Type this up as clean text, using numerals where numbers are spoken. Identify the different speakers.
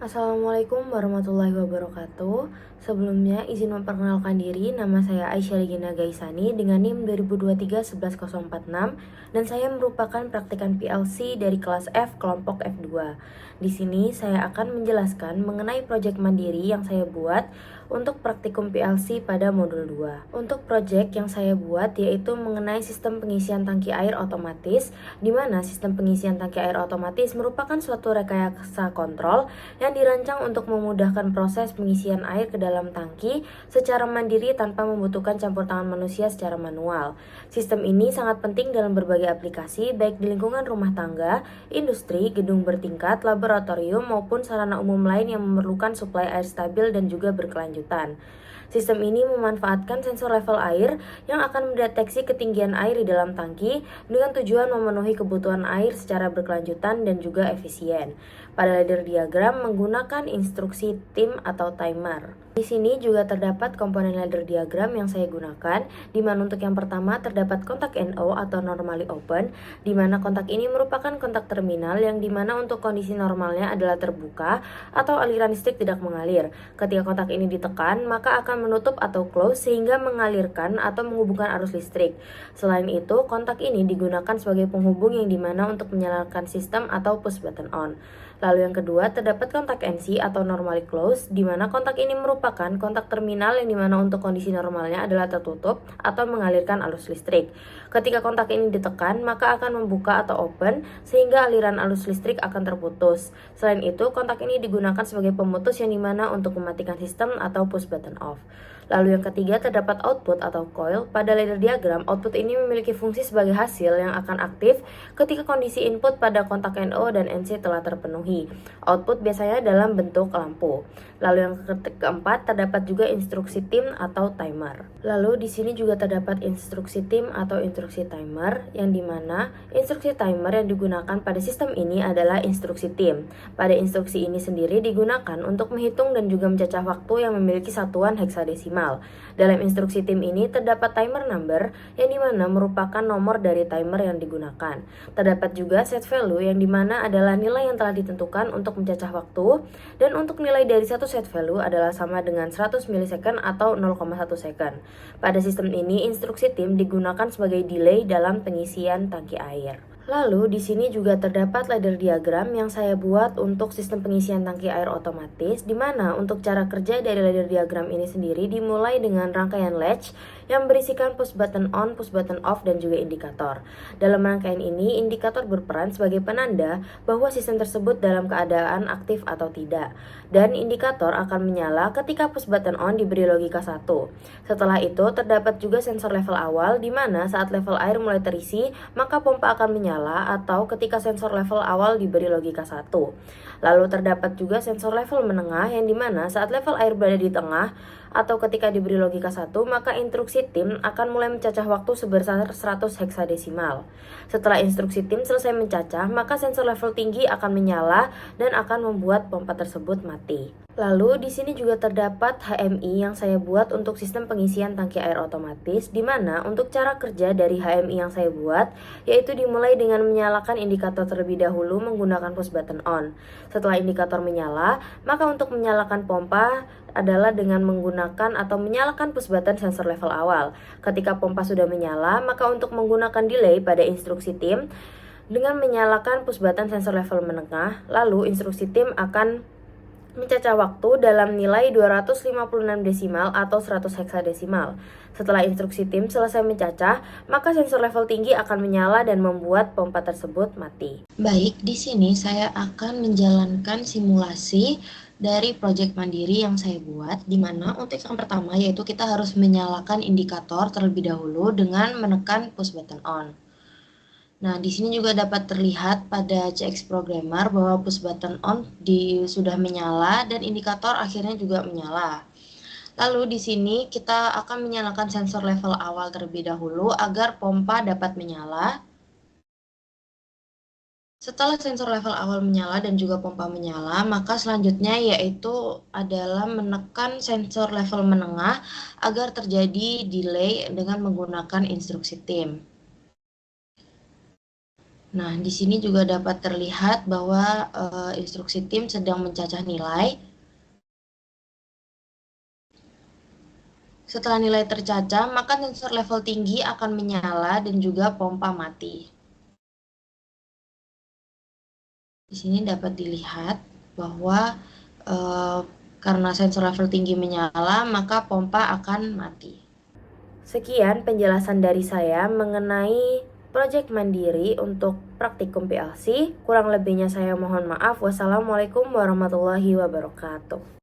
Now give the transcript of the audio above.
Speaker 1: Assalamualaikum warahmatullahi wabarakatuh. Sebelumnya izin memperkenalkan diri, nama saya Aisyah Regina Gaisani dengan NIM 2023-11046 dan saya merupakan praktikan PLC dari kelas F kelompok F2. Di sini saya akan menjelaskan mengenai proyek mandiri yang saya buat untuk praktikum PLC pada modul 2. Untuk proyek yang saya buat yaitu mengenai sistem pengisian tangki air otomatis, di mana sistem pengisian tangki air otomatis merupakan suatu rekayasa kontrol yang dirancang untuk memudahkan proses pengisian air ke dalam tangki secara mandiri tanpa membutuhkan campur tangan manusia secara manual. Sistem ini sangat penting dalam berbagai aplikasi, baik di lingkungan rumah tangga, industri, gedung bertingkat, laboratorium, maupun sarana umum lain yang memerlukan suplai air stabil dan juga berkelanjutan. Sistem ini memanfaatkan sensor level air yang akan mendeteksi ketinggian air di dalam tangki dengan tujuan memenuhi kebutuhan air secara berkelanjutan dan juga efisien. Pada ladder diagram menggunakan instruksi tim atau timer. Di sini juga terdapat komponen ladder diagram yang saya gunakan, di mana untuk yang pertama terdapat kontak NO atau normally open, di mana kontak ini merupakan kontak terminal yang dimana untuk kondisi normalnya adalah terbuka atau aliran listrik tidak mengalir. Ketika kontak ini ditekan, maka akan menutup atau close sehingga mengalirkan atau menghubungkan arus listrik. Selain itu, kontak ini digunakan sebagai penghubung yang dimana untuk menyalakan sistem atau push button on. Lalu yang kedua, terdapat kontak NC atau normally close, di mana kontak ini merupakan kontak terminal yang dimana untuk kondisi normalnya adalah tertutup atau mengalirkan arus listrik. Ketika kontak ini ditekan, maka akan membuka atau open, sehingga aliran arus listrik akan terputus. Selain itu, kontak ini digunakan sebagai pemutus yang dimana untuk mematikan sistem atau push button off. Lalu yang ketiga, terdapat output atau coil. Pada ladder diagram, output ini memiliki fungsi sebagai hasil yang akan aktif ketika kondisi input pada kontak NO dan NC telah terpenuhi. Output biasanya dalam bentuk lampu. Lalu yang keempat, terdapat juga instruksi tim atau timer. Lalu di sini juga terdapat instruksi tim atau instruksi timer, yang dimana instruksi timer yang digunakan pada sistem ini adalah instruksi tim. Pada instruksi ini sendiri digunakan untuk menghitung dan juga mencacah waktu yang memiliki satuan heksadesimal. Dalam instruksi tim ini terdapat timer number yang dimana merupakan nomor dari timer yang digunakan. Terdapat juga set value yang dimana adalah nilai yang telah ditentukan untuk mencacah waktu, dan untuk nilai dari satu set value adalah sama dengan 100 milisecond atau 0,1 second. Pada sistem ini instruksi tim digunakan sebagai delay dalam pengisian tangki air. Lalu di sini juga terdapat ladder diagram yang saya buat untuk sistem pengisian tangki air otomatis, di mana untuk cara kerja dari ladder diagram ini sendiri dimulai dengan rangkaian latch yang berisikan push button on, push button off, dan juga indikator. Dalam rangkaian ini, indikator berperan sebagai penanda bahwa sistem tersebut dalam keadaan aktif atau tidak, dan indikator akan menyala ketika push button on diberi logika 1. Setelah itu terdapat juga sensor level awal, di mana saat level air mulai terisi, maka pompa akan menyala, atau ketika sensor level awal diberi logika 1. Lalu terdapat juga sensor level menengah, yang dimana saat level air berada di tengah atau ketika diberi logika 1, maka instruksi tim akan mulai mencacah waktu sebesar 100 heksadesimal. Setelah instruksi tim selesai mencacah, maka sensor level tinggi akan menyala dan akan membuat pompa tersebut mati. Lalu di sini juga terdapat HMI yang saya buat untuk sistem pengisian tangki air otomatis, di mana untuk cara kerja dari HMI yang saya buat yaitu dimulai dengan menyalakan indikator terlebih dahulu menggunakan push button on. Setelah indikator menyala, maka untuk menyalakan pompa adalah dengan menggunakan atau menyalakan push button sensor level awal. Ketika pompa sudah menyala, maka untuk menggunakan delay pada instruksi tim dengan menyalakan push button sensor level menengah, lalu instruksi tim akan mencacah waktu dalam nilai 256 desimal atau 100 heksadesimal. Setelah instruksi tim selesai mencacah, maka sensor level tinggi akan menyala dan membuat pompa tersebut mati. Baik, di sini saya akan menjalankan simulasi dari proyek mandiri yang saya buat, di mana untuk yang pertama yaitu kita harus menyalakan indikator terlebih dahulu dengan menekan push button on. Nah, di sini juga dapat terlihat pada CX Programmer bahwa push button on sudah menyala dan indikator akhirnya juga menyala. Lalu di sini kita akan menyalakan sensor level awal terlebih dahulu agar pompa dapat menyala. Setelah sensor level awal menyala dan juga pompa menyala, maka selanjutnya yaitu adalah menekan sensor level menengah agar terjadi delay dengan menggunakan instruksi tim. Nah, di sini juga dapat terlihat bahwa instruksi tim sedang mencacah nilai. Setelah nilai tercacah, maka sensor level tinggi akan menyala dan juga pompa mati. Di sini dapat dilihat bahwa karena sensor level tinggi menyala, maka pompa akan mati. Sekian penjelasan dari saya mengenai Project Mandiri untuk praktikum PLC. Kurang lebihnya saya mohon maaf. Wassalamualaikum warahmatullahi wabarakatuh.